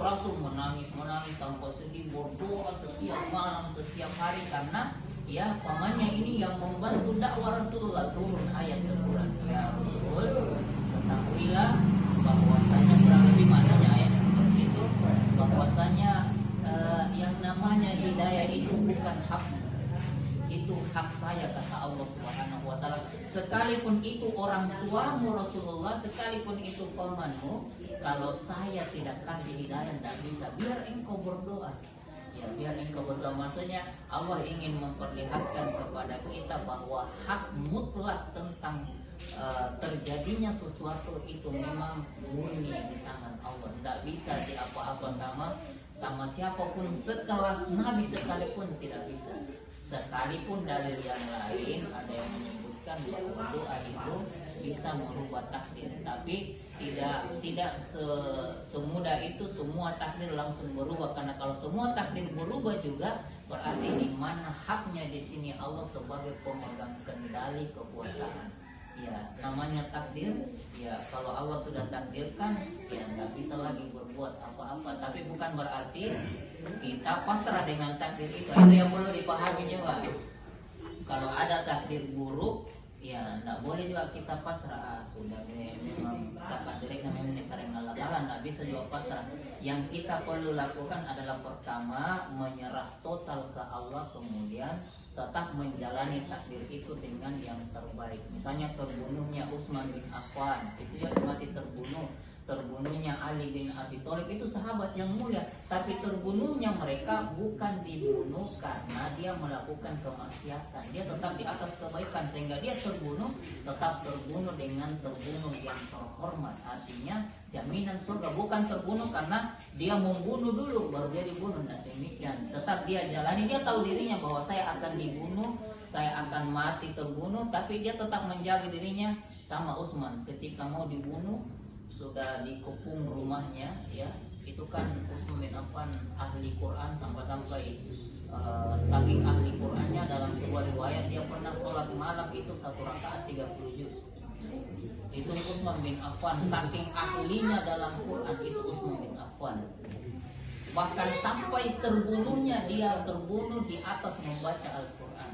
Rasul menangis sampai sedih, berdoa setiap malam, setiap hari karena ya pamannya ini yang membantu dakwah Rasulullah. Turun ayat Al-Quran, ya Rasul, ketahuilah bahwasanya, kurang lebih maknanya ayatnya seperti itu, bahwasanya yang namanya hidayah itu bukan hakmu, itu hak saya, kata Allah Subhanahu wa taala. Sekalipun itu orang tuamu Rasulullah, sekalipun itu pamanmu, kalau saya tidak kasih hidayah tidak bisa. Biar engkau berdoa. Ya, biar engkau berdoa. Maksudnya Allah ingin memperlihatkan kepada kita bahwa hak mutlak tentang terjadinya sesuatu itu memang murni di tangan Allah. Tidak bisa diapa-apa sama siapapun, sekelas Nabi sekalipun tidak bisa. Sekalipun dalil yang lain ada yang menyebutkan bahwa doa itu bisa merubah takdir, tapi tidak semudah itu semua takdir langsung berubah. Karena kalau semua takdir berubah juga berarti di mana haknya di sini Allah sebagai pemegang kendali kekuasaan. Ya, namanya takdir. Ya, kalau Allah sudah takdirkan, ya nggak bisa lagi berbuat apa-apa. Tapi bukan berarti kita pasrah dengan takdir itu. Itu yang perlu dipahami juga. Kalau ada takdir buruk, ya nggak boleh juga kita pasrah. Sudah memang takdirnya memang karena Allah, nggak bisa juga pasrah. Yang kita perlu lakukan adalah pertama menyerah total ke Allah, kemudian tetap menjalani takdir itu dengan yang terbaik. Misalnya terbunuhnya Utsman bin Affan, itu dia mati terbunuh. Terbunuhnya Ali bin Abi Thalib, itu sahabat yang mulia, tapi terbunuhnya mereka bukan dibunuh karena dia melakukan kemaksiatan. Dia tetap di atas kebaikan, sehingga dia tetap terbunuh dengan terbunuh yang terhormat. Artinya jaminan surga, bukan terbunuh karena dia membunuh dulu baru dia dibunuh. Nah, demikian. Tetap dia jalani, dia tahu dirinya bahwa saya akan dibunuh, saya akan mati terbunuh, tapi dia tetap menjaga dirinya. Sama Utsman ketika mau dibunuh, sudah dikepung rumahnya, ya itu kan Utsman bin Affan ahli Quran sampai saking ahli Qurannya, dalam sebuah riwayat dia pernah sholat malam itu 1 rakaat 30 juz. Itu Utsman bin Affan, saking ahlinya dalam Quran itu Utsman bin Affan. Bahkan sampai terbunuhnya, dia terbunuh di atas membaca Al-Quran.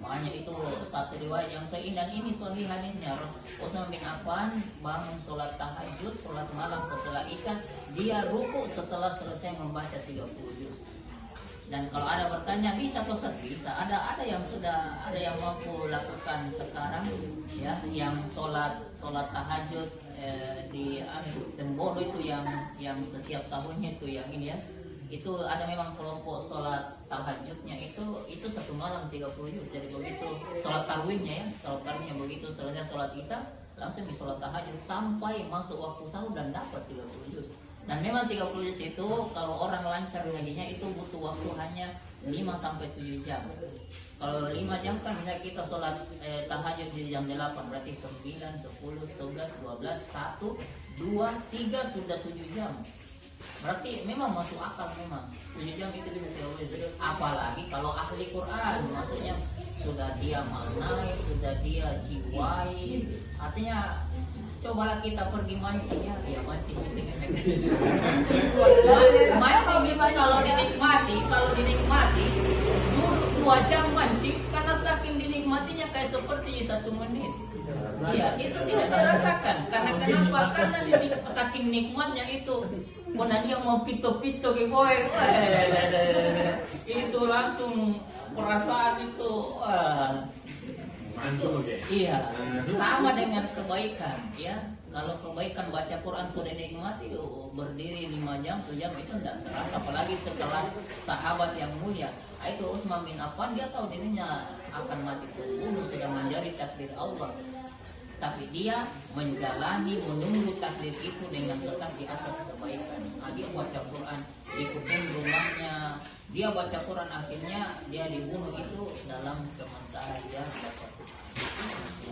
Makanya itu satu riwayat yang sahih, dan ini sahih hadisnya. Utsman bin Affan bangun sholat tahajud, sholat malam setelah isya, dia ruku setelah selesai membaca 30 juz. Dan kalau ada bertanya, bisa atau bisa? Ada yang mampu lakukan sekarang, ya, yang sholat tahajud di Temboro itu yang setiap tahunnya itu yang ini ya. Itu ada memang kelompok sholat tahajudnya itu satu malam 30 juz. Jadi begitu sholat tarawihnya begitu selesai sholat isya langsung di sholat tahajud sampai masuk waktu sahur dan dapat 30 juz. Dan memang 30 juz itu kalau orang lancar ngajinya itu butuh waktu hanya 5-7 jam. Kalau 5 jam kan misalnya kita sholat tahajud di jam 8, berarti 9, 10, 11, 12, 1, 2, 3 sudah 7 jam. Berarti memang masuk akal, memang 7 jam itu bisa teori. Apalagi kalau ahli Quran, maksudnya sudah dia maknai, sudah dia jiwai. Artinya cobalah kita pergi mancing, ya mancing bisa ngefek. Mancing itu kalau dinikmati duduk 2 jam mancing, karena saking dinikmatinya kayak seperti 1 menit. Iya, itu tidak dirasakan. Karena kenapa? Karena saking nikmatnya itu. Mana dia mau pito-pito ke boy, itu langsung perasaan itu. Iya, sama dengan kebaikan, ya. Kalau kebaikan baca Quran sudah dinikmati, berdiri 5 jam, 7 jam itu tidak terasa. Apalagi sekelas sahabat yang mulia. Itu Utsman bin Affan, dia tahu dirinya akan mati terbunuh, sudah menjadi takdir Allah. Tapi dia menjalani, menunggu takdir itu dengan tetap di atas kebaikan. Dia baca Quran di kebun rumahnya, dia baca Quran, akhirnya dia dibunuh itu dalam sementara dia dapat.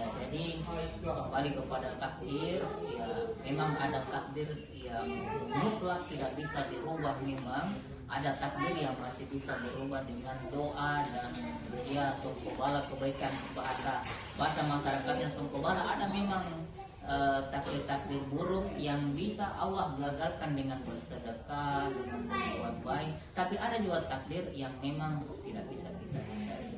Ya, jadi kembali kepada takdir, ya memang ada takdir yang mutlak tidak bisa dirubah. Memang ada takdir yang masih bisa berubah dengan doa dan dia songkobala kebaikan. Bahasa masyarakatnya songkobala. Ada memang takdir-takdir buruk yang bisa Allah gagalkan dengan bersedekah, Tapi ada juga takdir yang memang tidak bisa kita hindari.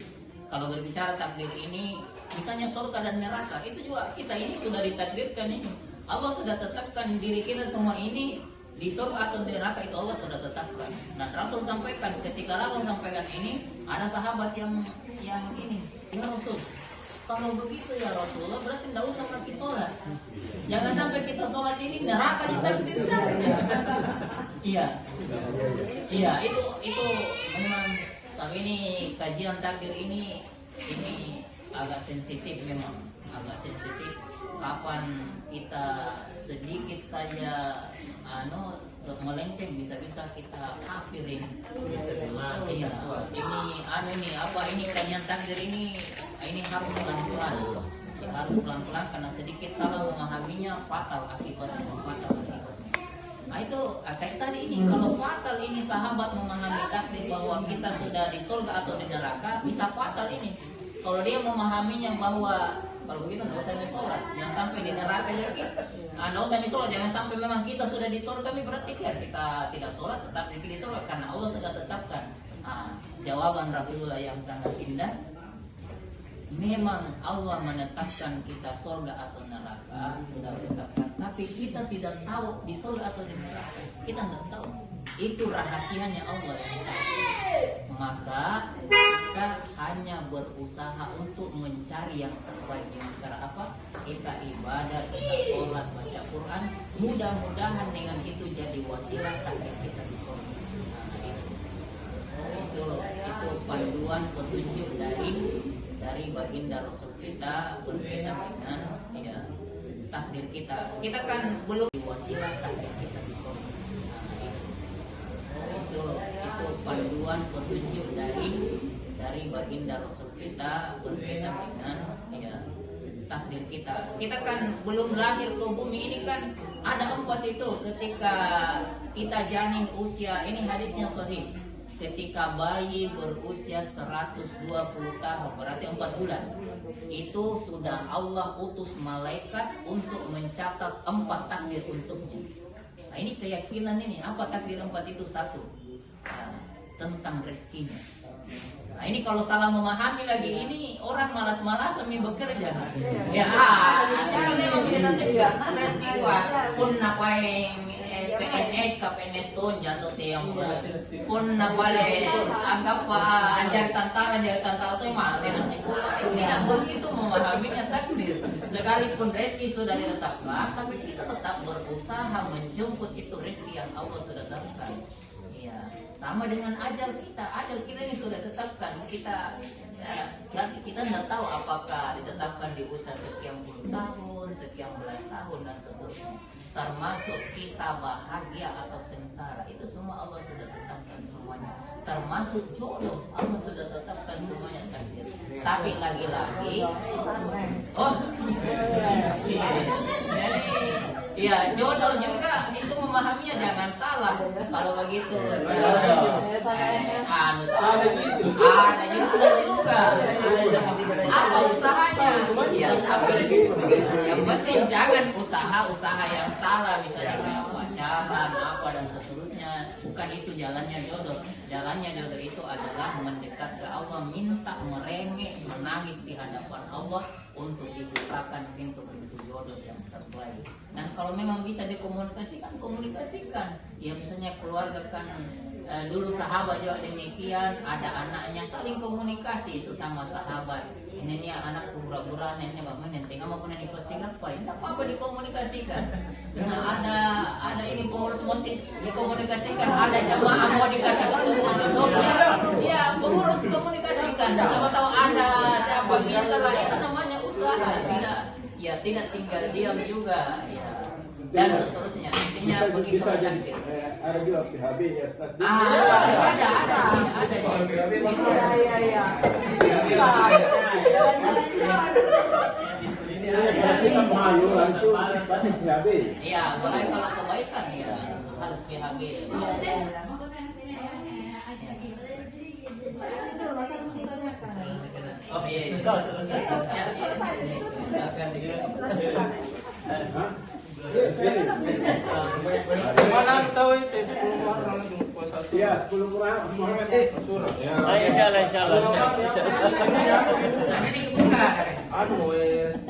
Kalau berbicara takdir ini, misalnya surga dan neraka, itu juga kita ini sudah ditakdirkan ini. Allah sudah tetapkan diri kita semua ini di surga atau di neraka, itu Allah sudah tetapkan. Dan Rasul sampaikan, ketika Rasul sampaikan ini, ada sahabat yang ini, ya Rasul, kalau begitu ya Rasulullah, berarti tidak usah pakai sholat. Jangan sampai kita sholat ini neraka ditakdirkan. Iya, iya, itu memang. Tapi ini kajian takdir ini agak sensitif memang, agak sensitif. Kapan kita sedikit saja melenceng, bisa-bisa kita kafir ini. Iya, ini kajian takdir ini harus pelan-pelan. Harus pelan-pelan karena sedikit salah memahaminya fatal akibatnya. Nah itu kayak tadi ini, kalau fatal ini sahabat memahami takdir bahwa kita sudah di surga atau di neraka, bisa fatal ini. Kalau dia memahaminya bahwa kalau begitu nggak usah sholat, jangan sampai di neraka ya kita. Nggak usah sholat, jangan sampai memang kita sudah di surga, berarti ya kita tidak sholat tetap di surga karena Allah sudah tetapkan. Jawaban Rasulullah yang sangat indah. Memang Allah menetapkan kita surga atau neraka, sudah menetapkan, tapi kita tidak tahu di surga atau di neraka. Kita tidak tahu. Itu rahasianya Allah yang tahu. Maka kita hanya berusaha untuk mencari yang terbaik. Dengan cara apa? Kita ibadah, kita sholat, baca Quran. Mudah-mudahan dengan itu jadi wasilah takdir kita di surga. Itu panduan petunjuk dari baginda Rasul kita berkaitan dengan takdir kita. Kita kan belum wasilah takdir kita di surga. Itu panduan petunjuk dari baginda Rasul kita berkaitan dengan takdir kita. Kita kan belum lahir ke bumi ini kan ada 4 itu. Ketika kita janin usia, ini hadisnya sahih. Ketika bayi berusia 120 tahun, berarti 4 bulan, itu sudah Allah utus malaikat untuk mencatat 4 takdir untuknya. Nah ini keyakinan ini, apa takdir 4 itu? 1, tentang rezekinya. Nah ini kalau salah memahami lagi ini, orang malas-malasan bekerja. Ya, jangan memang kita tidak rezeki pun napain PNS, KPNS tuh jatuh tiang pun napale anggap anjari tantara tuh mana tidak sekolah. Tidak begitu memahaminya takdir. Sekalipun rezeki sudah ditetapkan, tapi kita tetap berusaha menjemput itu rezeki yang Allah sudah tetapkan. Iya, sama dengan ajal kita ini sudah tetapkan. Kita tidak tahu apakah ditetapkan di usia sekian puluh tahun, sekian belas tahun dan seterusnya. Termasuk kita bahagia atau sengsara, itu semua Allah sudah tetapkan semuanya. Termasuk jodoh, Allah sudah tetapkan semuanya takdir. Tapi lagi-lagi, ya jodoh juga itu memahaminya jangan salah. Kalau begitu, ada juga. Apa usahanya? Ya, tapi yang penting jangan usaha yang salah, misalnya kayak pacaran apa dan seterusnya. Bukan itu jalannya jodoh. Jalannya jodoh itu adalah mendekat ke Allah, minta merengek, menangis di hadapan Allah untuk dibukakan pintu-pintu jodoh yang terbaik. Dan kalau memang bisa dikomunikasikan, komunikasikan. Ya misalnya keluarga kan dulu sahabat juga demikian, ada anaknya saling komunikasi sesama sahabat. Ini anak pura-pura nenek bapak nenek nggak mau nenek pesing apa? Tidak apa-apa dikomunikasikan. Nah ada ini pengurus masjid dikomunikasikan, ada jamaah mau dikasih jodohnya, ya pengurus komunikasikan. Siapa tahu ada siapa bisa lah, itu namanya usaha. Tidak tinggal diam juga. Ya. Dan seterusnya, intinya begitu takdir. Ada juga PHB ya, Ustaz. Ada. Iya. Kita malu langsung pakai PHB. Iya, mulai kalau kebaikan ya harus PHB. Oh iya. Mana tahu itu 10 orang langsung puasa Ya, 10 Muhammad eh. Insyaallah, insyaallah. Nah, ini kebuka.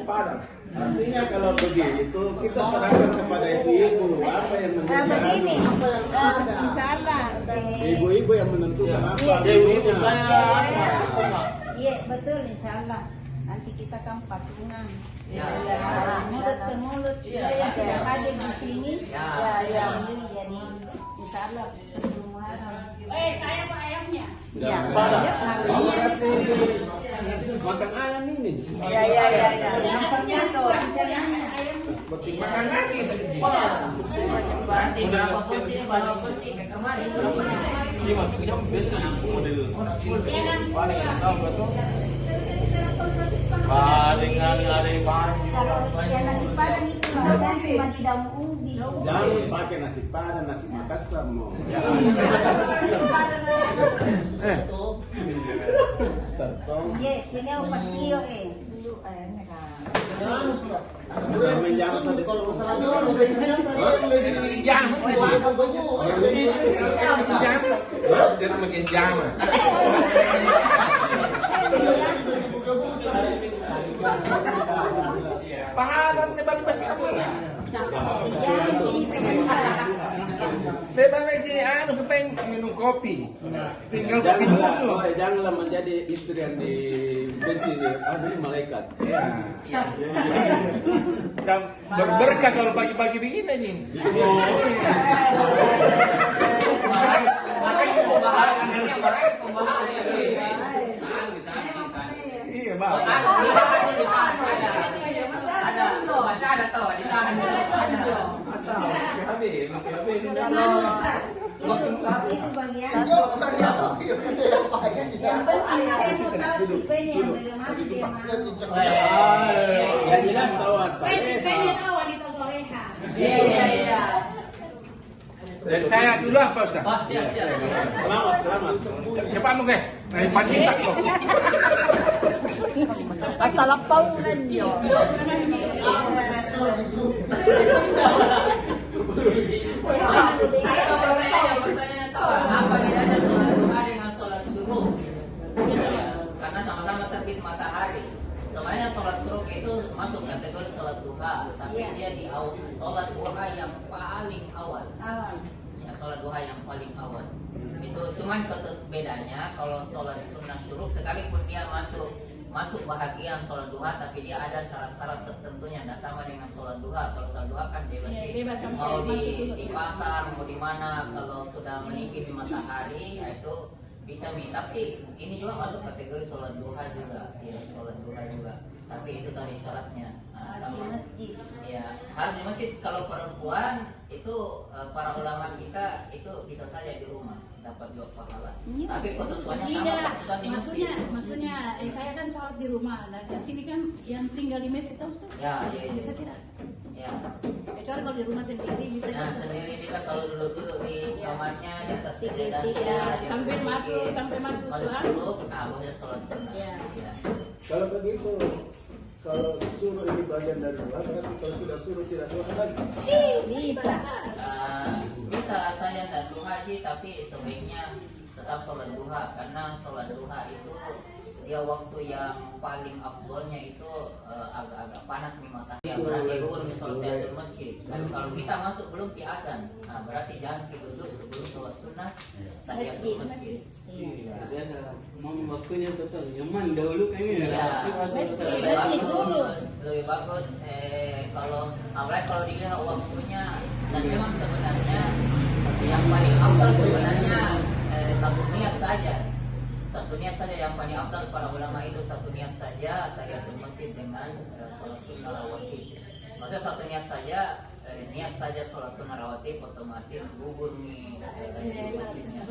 Padang. Artinya kalau begitu kita serahkan kepada ibu-ibu apa yang Begini, menentukan. insyaallah. Ibu-ibu yang menentukan apa. Ibu saya Iya, betul insyaallah. Nanti kita kan patungan. Ya. Mulut ke mulut. Saya yang hadir di sini. Ya. Ini jadi insyaallah sebelum Muharram. Saya Pak ayamnya. Ya. Kamu kasih makan ayam ini. Ya. Nampaknya tuh rencananya. Seperti makan nasi. Berarti berapa porsi ini? Berapa porsi? Kayak kemarin berapa porsi? ini masuknya model paling tahu betul. Paling ada Kalau yang nasi padang itu rasanya cuma di daun ubi. Jangan pakai nasi padang, nasi Makassar mau. Sertong. Iya, ini opat kio dulu ayamnya kan. Sudah menjawab tadi. Kalau Dia makin jangan. Pahalan ni balik basi apa ya? Jangan ini sebentar. Saya balik di anu supaya minum kopi. Tinggal kopi musuh. Janganlah menjadi istri yang dibenci oleh malaikat. Dan berberkah kalau pagi-pagi begini nih. Makanya pembahasan ini pembahasan. Iya, Bang. Ada tuh ditahan ada. Itu bagian. Yang penting saya mau tahu tipenya yang bagaimana dia mau. Yang jelas tahu Pengen wanita soleha. Iya. Dan saya dulu apa Ustaz? Oh, siap. Selamat. Cepat mungkin. Nah, pancing tak kok. Pasalapawan niyo. Apa bedanya sholat duha dengan sholat suruh? Karena sama-sama terbit matahari. Sebenarnya sholat suruh itu masuk kategori sholat duha, tapi dia di awal sholat duha yang paling awal. Ya, sholat duha yang paling awal. Itu cuman bedanya kalau sholat sunnah suruh sekalipun dia masuk bahagian sholat duha, tapi dia ada syarat-syarat tertentunya, tidak sama dengan sholat duha. Kalau sholat duha kan bebas, Ya, bebas sama mau masuk di pasar, mau di mana, kalau sudah meninggi di matahari, ya itu bisa tapi ini juga masuk kategori sholat duha juga, ya sholat duha juga. Tapi itu tadi syaratnya. Nah, sama. Masjid. Ya, harus di masjid. Kalau perempuan itu para ulama kita itu bisa saja di rumah dapat juga pahala. Tapi ketentuannya sama Tidak, ketentuan di masjid. maksudnya saya kan sholat di rumah. Dan sini kan yang tinggal di masjid tahu Ustaz? Ya. Bisa tidak? Ya. Kecuali kalau di rumah sendiri bisa. Nah, sendiri bisa kalau duduk di kamarnya di atas Tidur, sepedanya sampai masuk sholat. suruh, nah boleh sholat sunnah. Ya. Ya. Kalau begitu, kalau suruh ini bagian dari duha, berarti kalau sudah suruh tidak duha lagi. Bisa. Bisa saya dan duha haji, tapi sebaiknya tetap sholat duha karena sholat duha itu dia waktu yang paling afdolnya itu agak-agak panas nih matahari. Ya, berarti dulu sholat tahiyatul masjid. Dan kalau kita masuk belum di azan, nah berarti jangan duduk sebelum sholat sunnah tahiyatul masjid. Biasa mau waktunya betul nyaman dahulu kayaknya Ya, Masjid lebih bagus. Kalau apalagi kalau dilihat waktunya, dan memang sebenarnya yang paling afdal sebenarnya satu niat saja yang paling afdal para ulama itu satu niat saja tahiyatul masjid dengan sholat sunnah rawatib. Maksudnya satu niat saja sholat sunnah rawatib otomatis gugur nih tahiyatul masjidnya.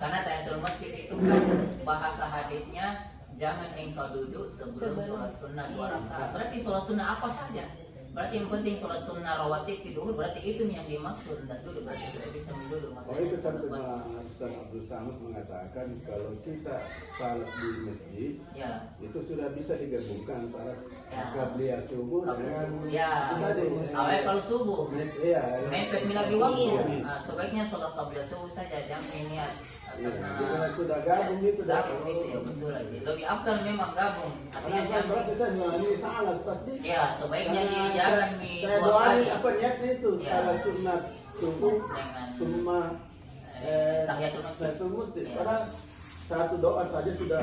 Karena tahiyatul masjid itu kan bahasa hadisnya jangan engkau duduk sebelum sholat sunnah 2 rakaat. Berarti sholat sunnah apa saja? Berarti yang penting sholat sunnah rawatib itu dulu, berarti itu yang dimaksud. Dan dulu berarti sudah bisa dulu. Oh itu contohnya Ustaz Abdul Samad mengatakan kalau kita salat di masjid, Ya. itu sudah bisa digabungkan antara Ya. qabliyah subuh dengan Ya. tadi. Awalnya kalau subuh. Iya. Mepet lagi waktu. Iya. Nah, sebaiknya sholat qabliyah subuh saja, jangan niat. Iya, Karena karena sudah gabung itu dah. gabung itu ya betul lagi. Lebih afdal memang gabung. Artinya Karena jangan. berarti saya ini salah tasdik. Ya, sebaiknya jangan di Saya dua doain kali. apa niatnya itu Ya. salah sunat subuh Dengan semua tahiyatul masjid. tahiyatul masjid. Ya. Padahal satu doa saja sudah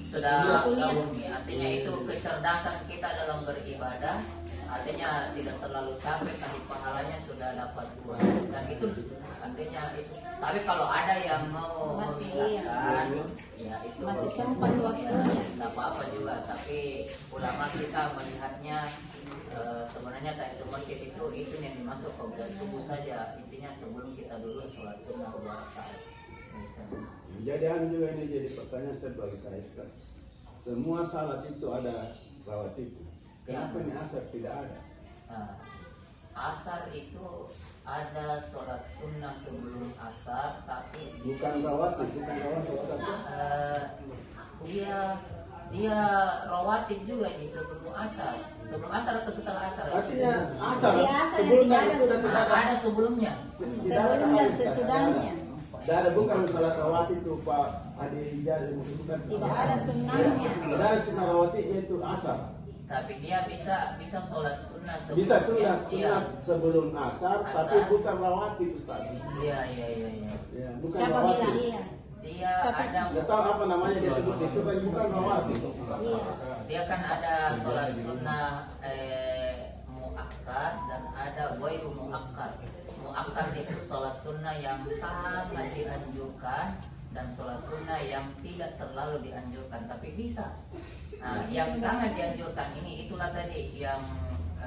Sudah gabung ya. Artinya itu kecerdasan kita dalam beribadah. Artinya tidak terlalu capek, tapi pahalanya sudah dapat dua. Dan itu artinya itu. Tapi kalau ada yang mau Masih, memisahkan, ya itu Masih sempat waktunya. tidak apa-apa juga. Tapi ulama kita melihatnya sebenarnya tahiyatul masjid itu yang dimasuk ke bulan subuh saja. Intinya sebelum kita dulu sholat sunnah 2 rakaat. Jadi juga ini jadi pertanyaan saya bagi saya Ustaz. Semua salat itu ada rawatib. Kenapa ini asar tidak ada? Nah, asar itu ada sholat sunnah sebelum asar, tapi Bukan rawatib Ustaz. dia rawatib juga di sebelum asar atau setelah asar. Artinya asar Iya, asar yang sebelumnya tidak ada sudah tidak Nah, ada. ada sebelumnya. Sebelum dan sesudahnya. Tidak ada, bukan salat rawatib itu Pak Adi Rijal bukan. Tidak ada sunnahnya. Tidak ada sunnah rawatibnya itu asar. Tapi dia bisa sholat sunnah sebelum Bisa sunat Iya, sebelum asar, tapi Asar. bukan rawatib Ustaz. iya. Ya, bukan Siapa rawatib. bilang? Iya. Dia Tapi- ada Nggak tahu apa namanya disebut itu kan bukan rawatib. Iya. dia kan ada sholat sunnah muakkad dan ada ghairu muakkad. Muakkad itu sholat sunnah yang sangat dianjurkan dan sholat sunnah yang tidak terlalu dianjurkan tapi bisa. Nah, yang sangat dianjurkan ini itulah tadi yang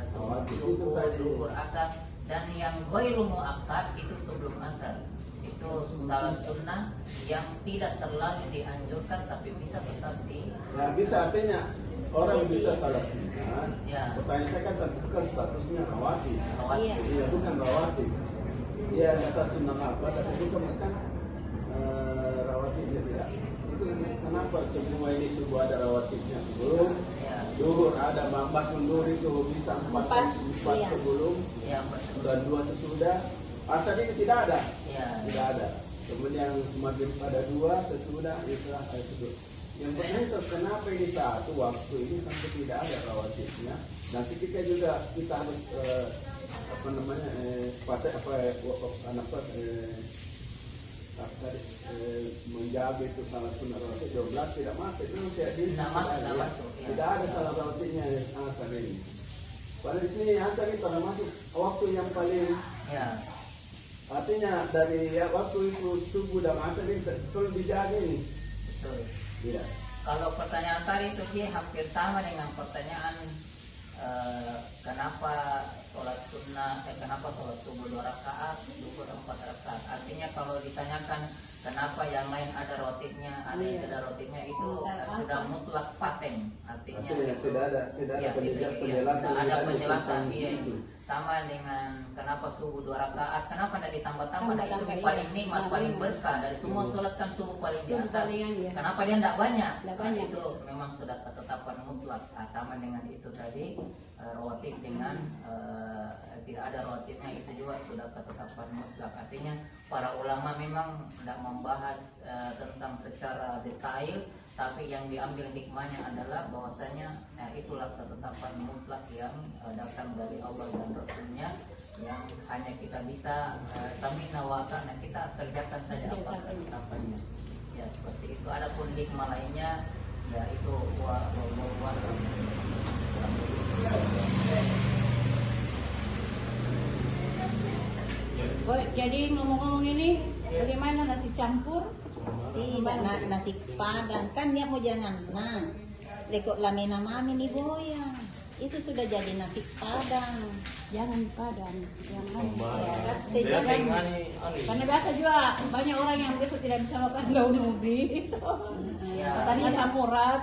sebelum subuh, duhur, asar, dan yang ghairu muakkad itu sebelum asar. Itu salat sunnah yang tidak terlalu dianjurkan tapi bisa tetap di Ya bisa artinya orang bisa salat sunat. Ya. Pertanyaan saya kan bukan statusnya rawatib. rawatib. Iya. Iya bukan rawatib. Iya kata sunnah apa tapi bukan kan rawatibnya tidak. Itu kenapa semua ini subuh ada rawatibnya sebelum Ya, duhur ada bangun duhur itu bisa empat Iya. sebelum yang betul. dan 2 sesudah. Asar ini tidak ada. Ya, Tidak ada. Kemudian maghrib ada 2 sesudah Isya itu. Yang penting itu kenapa ini satu waktu ini sampai tidak ada rawatibnya. Nanti kita harus apa namanya menjaga itu salat sunnah rawatib 12 tidak masuk itu Tidak masuk, ya. tidak ada salat rawatibnya asar ini. Pada di sini asar itu termasuk waktu yang paling ya. artinya dari waktu itu subuh dan asar ini betul dijaga ini. Betul. Iya. Kalau pertanyaan tadi itu sih hampir sama dengan pertanyaan kenapa sholat sunnah, kenapa sholat subuh 2 rakaat, duhur 4 rakaat. Artinya kalau ditanyakan kenapa yang lain ada rotibnya, ada yang tidak rotibnya itu sudah mutlak paten. Artinya Artinya tidak ada penjelasan tidak ada lebih penjelasan lanjut iya, tentang itu. sama dengan kenapa subuh 2 rakaat, kenapa tidak ditambah-tambah. Nah, itu Tambah-tambah, paling iya. nikmat, paling berkah dari semua sholat kan subuh paling di Subuh atas. palingan, iya. Kenapa dia tidak banyak? Tidak Nah, banyak. itu memang sudah ketetapan mutlak. Nah, sama dengan itu tadi rawatib dengan tidak ada rawatibnya itu juga sudah ketetapan mutlak. Artinya para ulama memang tidak membahas tentang secara detail, tapi yang diambil hikmahnya adalah bahwasanya itulah ketetapan mutlak yang datang dari Allah dan Rasulnya, yang hanya kita bisa samina wa ta'na, kita kerjakan saja apa ketetapannya. Ya seperti itu. Adapun hikmah lainnya ya itu Oh, jadi ngomong-ngomong ini bagaimana nasi campur? Tidak, nasi padang kan dia mau jangan. Nah, lekok lamina mami nih boya. Itu sudah jadi nasi padang. Jangan padang, jangan. Ya, kan, Dia jangan. tinggal nih, Karena biasa juga banyak orang yang biasa tidak bisa makan daun ubi. Ya. Tadi asam urat,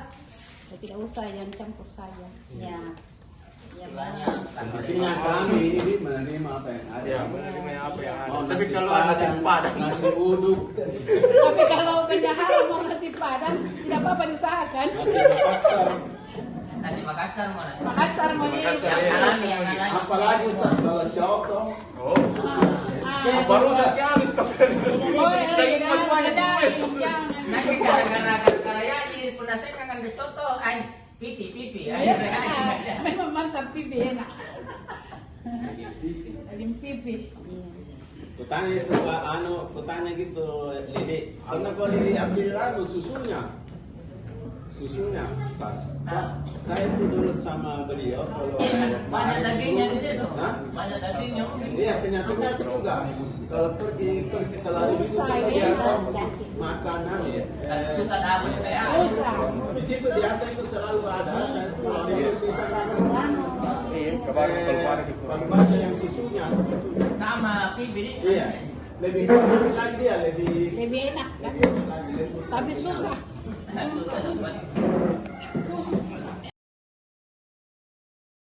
ya, tidak usah, jangan campur saja. Ya, istilahnya Artinya kami ini menerima apa yang ada. Ya, menerima apa yang ada. Mau Tapi nasi kalau nasi padang, padang, nasi uduk, Tapi kalau bendahara mau nasi padang, tidak apa-apa diusahakan. nasi Makassar mau nasi Makassar mau di Makassar, yang ya. alami yang alami. apalagi Ustaz kalau cowok oh, baru saja habis Oh, jangan. Nanti gara-gara ya di punasnya kan dicoto ay pipi ay. Memang mantap pipi enak. Alim pipi. Kutanya itu Pak, kutanya gitu, Lidi. Karena kalau Lidi ambil susunya, Ustaz. Nah. Saya itu nurut sama beliau kalau Banyak dagingnya di situ. Hah? Banyak dagingnya. Iya, penyakitnya juga. Kalau pergi ke lari itu dia makanan ya. Dan susah dapat juga ya. Susah. Di situ di atas itu selalu ada. Saya itu di sana bahasa yang susunya. Sama pipi. Iya. Lebih enak lagi dia, lebih Lebih enak kan? enak lagi. Tapi susah. Susah dapat. Susah.